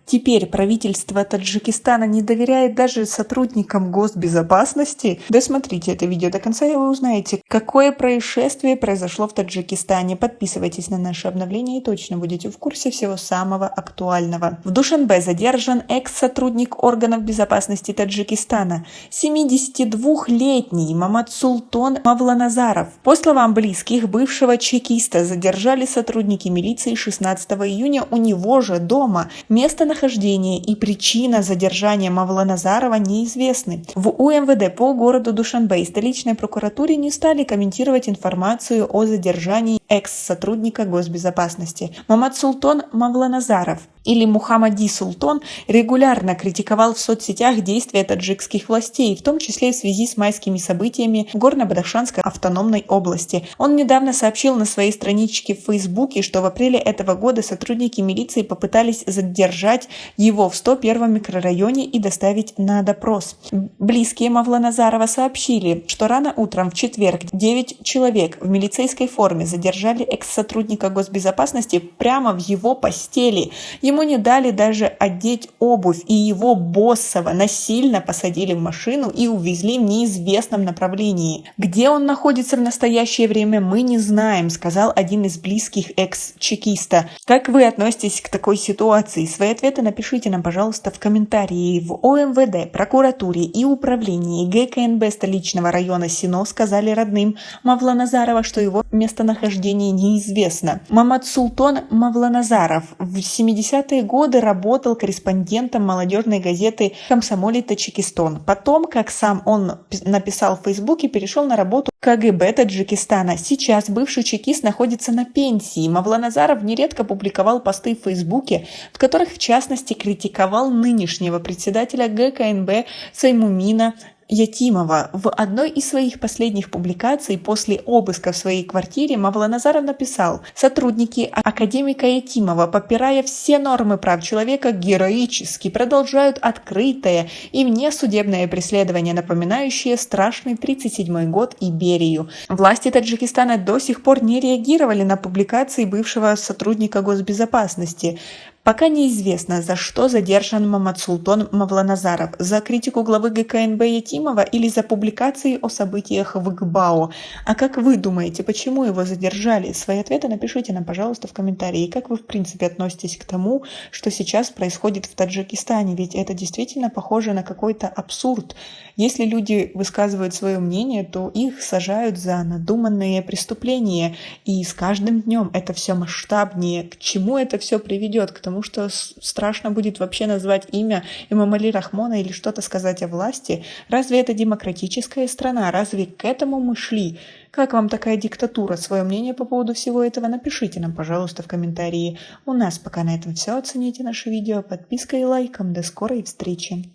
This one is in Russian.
Теперь правительство Таджикистана не доверяет даже сотрудникам госбезопасности. Досмотрите это видео до конца, и вы узнаете, какое происшествие произошло в Таджикистане. Подписывайтесь на наши обновления и точно будете в курсе всего самого актуального. В Душанбе задержан экс-сотрудник органов безопасности Таджикистана, 72-летний Маматсултон Мавланазаров. По словам близких бывшего чекиста, задержали сотрудники милиции 16 июня у него же дома. Местонахождение и причина задержания Мавланазарова неизвестны. В УМВД по городу Душанбе и столичной прокуратуре не стали комментировать информацию о задержании экс-сотрудника госбезопасности. Маматсултон Мавланазаров или Мухаммади Султон регулярно критиковал в соцсетях действия таджикских властей, в том числе в связи с майскими событиями в Горно-Бадахшанской автономной области. Он недавно сообщил на своей страничке в Фейсбуке, что в апреле этого года сотрудники милиции попытались задержать его в 101-м микрорайоне и доставить на допрос. Близкие Мавланазарова сообщили, что рано утром в четверг 9 человек в милицейской форме задержали экс-сотрудника госбезопасности прямо в его постели. Ему не дали даже одеть обувь, и его боссово насильно посадили в машину и увезли в неизвестном направлении. Где он находится в настоящее время, мы не знаем, сказал один из близких экс-чекиста. Как вы относитесь к такой ситуации? Свои ответы напишите нам, пожалуйста, в комментарии. В ОМВД, прокуратуре и управлении ГКНБ столичного района Сино сказали родным Мавланазарова, что его местонахождение неизвестно. Маматсултон Мавланазаров в 70-е годы работал корреспондентом молодежной газеты «Комсомолец Таджикистан». Потом, как сам он написал в Фейсбуке, перешел на работу в КГБ Таджикистана. Сейчас бывший чекист находится на пенсии. Мавланазаров нередко публиковал посты в Фейсбуке, в которых, в частности, критиковал нынешнего председателя ГКНБ Саймумина Ятимова. В одной из своих последних публикаций после обыска в своей квартире Мавланазаров написал: «Сотрудники академика Ятимова, попирая все нормы прав человека, героически продолжают открытое и внесудебное преследование, напоминающее страшный 1937 год и Берию». Власти Таджикистана до сих пор не реагировали на публикации бывшего сотрудника госбезопасности. Пока неизвестно, за что задержан Маматсултон Мавланазаров: за критику главы ГКНБ Ятимова или за публикации о событиях в ГБАО. А как вы думаете, почему его задержали? Свои ответы напишите нам, пожалуйста, в комментарии. И как вы, в принципе, относитесь к тому, что сейчас происходит в Таджикистане? Ведь это действительно похоже на какой-то абсурд. Если люди высказывают свое мнение, то их сажают за надуманные преступления. И с каждым днем это все масштабнее. К чему это все приведет? К тому, что страшно будет вообще назвать имя Эмомали Рахмона или что-то сказать о власти. Разве это демократическая страна? Разве к этому мы шли? Как вам такая диктатура? Свое мнение по поводу всего этого напишите нам, пожалуйста, в комментарии. У нас пока на этом все. Оцените наше видео подпиской и лайком. До скорой встречи!